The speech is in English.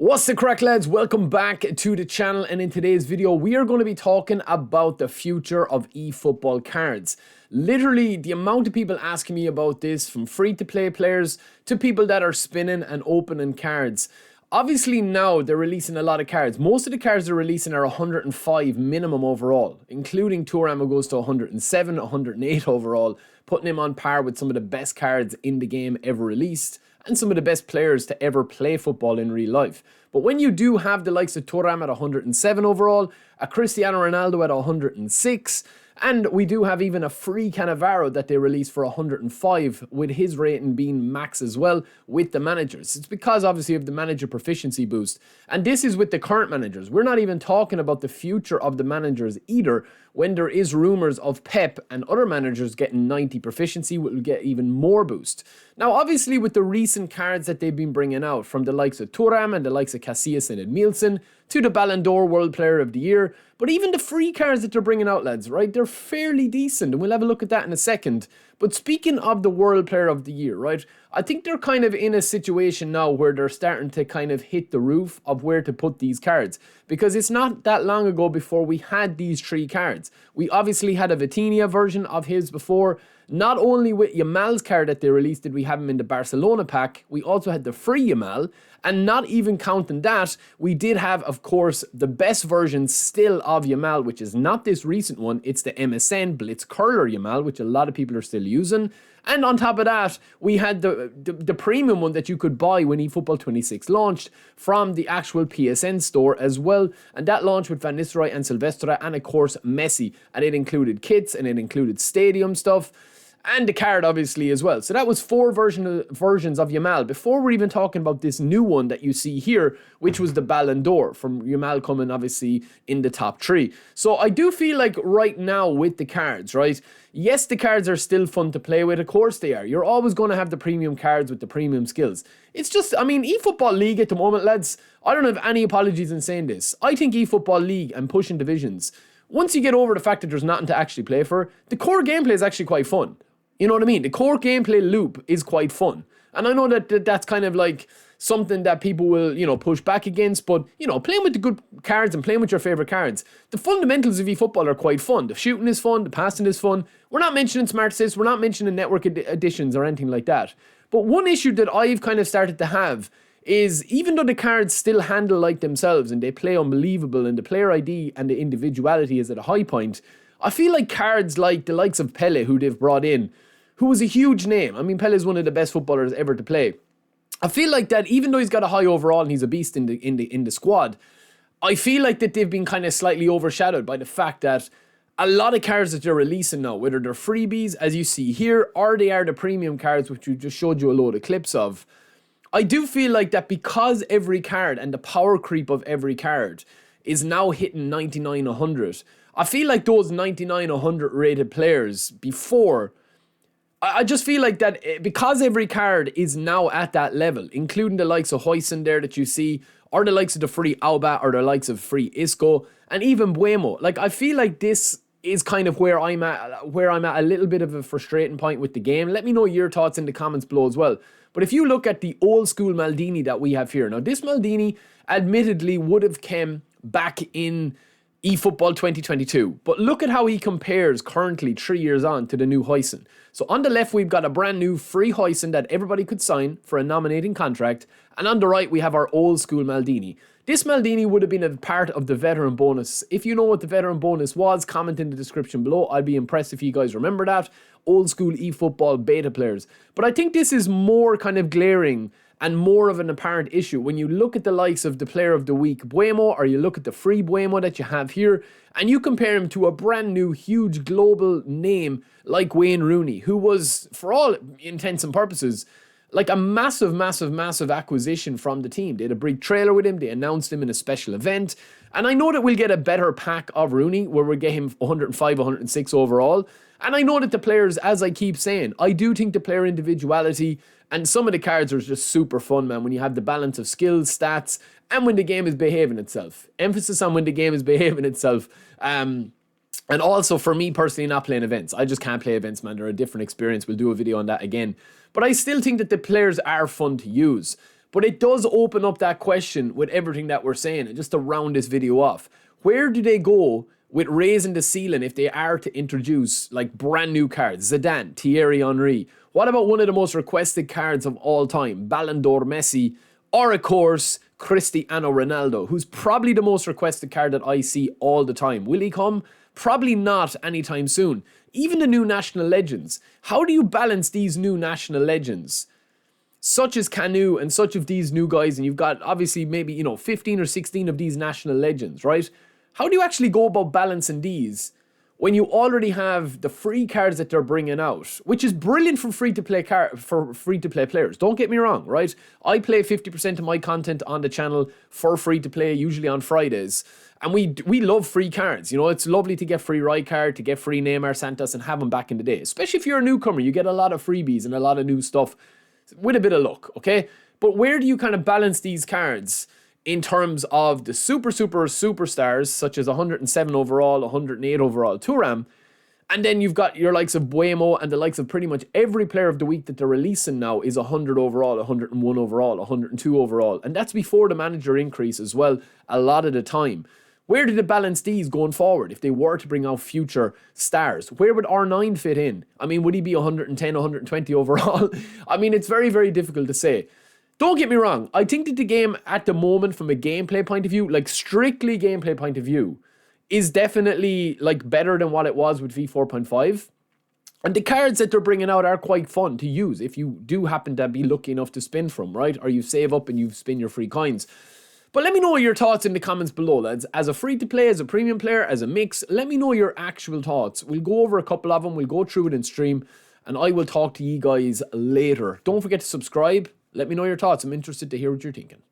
What's the crack, lads? Welcome back to the channel, and in today's video we are going to be talking about the future of eFootball cards. Literally, the amount of people asking me about this, from free-to-play players to people that are spinning and opening cards. Obviously now they're releasing a lot of cards. Most of the cards they're releasing are 105 minimum overall, including Thuram goes to 107, 108 overall, putting him on par with some of the best cards in the game ever released, and some of the best players to ever play football in real life. But when you do have the likes of Thuram at 107 overall, a Cristiano Ronaldo at 106, and we do have even a free Cannavaro that they released for 105, with his rating being max as well with the managers. It's because obviously of the manager proficiency boost. And this is with the current managers. We're not even talking about the future of the managers either, when there is rumors of Pep and other managers getting 90 proficiency will get even more boost. Now obviously with the recent cards that they've been bringing out, from the likes of Thuram and the likes of Casillas and Edmilson, to the Ballon d'Or World Player of the Year, but even the free cards that they're bringing out, lads, right, they're fairly decent, and we'll have a look at that in a second. But speaking of the World Player of the Year, right, I think they're kind of in a situation now where they're starting to kind of hit the roof of where to put these cards, because it's not that long ago before we had these three cards. We obviously had a Vitinha version of his before. Not only with Yamal's card that they released did we have him in the Barcelona pack, we also had the free Yamal, and not even counting that, we did have, of course, the best version still of Yamal, which is not this recent one, it's the MSN Blitz Curler Yamal, which a lot of people are still using. And on top of that, we had the premium one that you could buy when eFootball 26 launched from the actual PSN store as well. And that launched with Van Nistelrooy and Silvestre and, of course, Messi. And it included kits and it included stadium stuff. And the card, obviously, as well. So that was four versions of Yamal, before we're even talking about this new one that you see here, which was the Ballon d'Or, from Yamal coming, obviously, in the top three. So I do feel like right now with the cards, right, yes, the cards are still fun to play with. Of course they are. You're always going to have the premium cards with the premium skills. It's just, I mean, eFootball League at the moment, lads, I don't have any apologies in saying this. I think eFootball League and pushing divisions, once you get over the fact that there's nothing to actually play for, the core gameplay is actually quite fun. You know what I mean? The core gameplay loop is quite fun. And I know that that's kind of like something that people will, you know, push back against. But, you know, playing with the good cards and playing with your favourite cards, the fundamentals of eFootball are quite fun. The shooting is fun. The passing is fun. We're not mentioning smart assists. We're not mentioning network additions or anything like that. But one issue that I've kind of started to have is, even though the cards still handle like themselves and they play unbelievable and the player ID and the individuality is at a high point, I feel like cards like the likes of Pele, who they've brought in, who was a huge name. I mean, Pele is one of the best footballers ever to play. I feel like that, even though he's got a high overall and he's a beast in the squad, I feel like that they've been kind of slightly overshadowed by the fact that a lot of cards that they're releasing now, whether they're freebies, as you see here, or they are the premium cards, which we just showed you a load of clips of, I do feel like that because every card and the power creep of every card is now hitting 99, 100, I feel like those 99, 100 rated players before, I just feel like that because every card is now at that level, including the likes of Huijsen there that you see, or the likes of the free Auba, or the likes of free Isco, and even Buemo. Like, I feel like this is kind of where I'm at a little bit of a frustrating point with the game. Let me know your thoughts in the comments below as well. But if you look at the old school Maldini that we have here, now this Maldini admittedly would have come back in eFootball 2022, but look at how he compares currently 3 years on to the new Huijsen. So on the left we've got a brand new free Huijsen that everybody could sign for a nominating contract, and on the right we have our old school Maldini. This Maldini would have been a part of the veteran bonus. If you know what the veteran bonus was, comment in the description below. I'd be impressed if you guys remember that. Old school eFootball beta players. But I think this is more kind of glaring and more of an apparent issue when you look at the likes of the player of the week Buemo, or you look at the free Buemo that you have here, and you compare him to a brand new huge global name like Wayne Rooney, who was, for all intents and purposes, like a massive acquisition from the team. They had a big trailer with him, they announced him in a special event, and I know that we'll get a better pack of Rooney where we'll get him 105, 106 overall. And I know that the players, as I keep saying, I do think the player individuality and some of the cards are just super fun, man, when you have the balance of skills, stats, and when the game is behaving itself. Emphasis on when the game is behaving itself. And also, for me personally, not playing events. I just can't play events, man. They're a different experience. We'll do a video on that again. But I still think that the players are fun to use. But it does open up that question with everything that we're saying. And just to round this video off, where do they go with raising the ceiling if they are to introduce like brand new cards? Zidane, Thierry Henry. What about one of the most requested cards of all time, Ballon d'Or Messi, or of course, Cristiano Ronaldo, who's probably the most requested card that I see all the time. Will he come? Probably not anytime soon. Even the new national legends. How do you balance these new national legends? Such as Canu and such of these new guys, and you've got obviously maybe, 15 or 16 of these national legends, right? How do you actually go about balancing these when you already have the free cards that they're bringing out, which is brilliant for free-to-play players. Don't get me wrong, right? I play 50% of my content on the channel for free-to-play, usually on Fridays, and we love free cards. It's lovely to get free Rijkaard, to get free Neymar, Santos, and have them back in the day. Especially if you're a newcomer, you get a lot of freebies and a lot of new stuff with a bit of luck, okay? But where do you kind of balance these cards in terms of the superstars, such as 107 overall, 108 overall Thuram, and then you've got your likes of Buemo and the likes of pretty much every player of the week that they're releasing now is 100 overall, 101 overall, 102 overall, and that's before the manager increase as well a lot of the time. Where did it balance these going forward if they were to bring out future stars? Where would R9 fit in? I mean, would he be 110, 120 overall? I mean, it's very, very difficult to say. Don't get me wrong, I think that the game at the moment from a gameplay point of view, like strictly gameplay point of view, is definitely like better than what it was with V4.5. And the cards that they're bringing out are quite fun to use if you do happen to be lucky enough to spin from, right? Or you save up and you spin your free coins. But let me know your thoughts in the comments below, lads. As a free-to-play, as a premium player, as a mix, let me know your actual thoughts. We'll go over a couple of them, we'll go through it in stream, and I will talk to you guys later. Don't forget to subscribe. Let me know your thoughts. I'm interested to hear what you're thinking.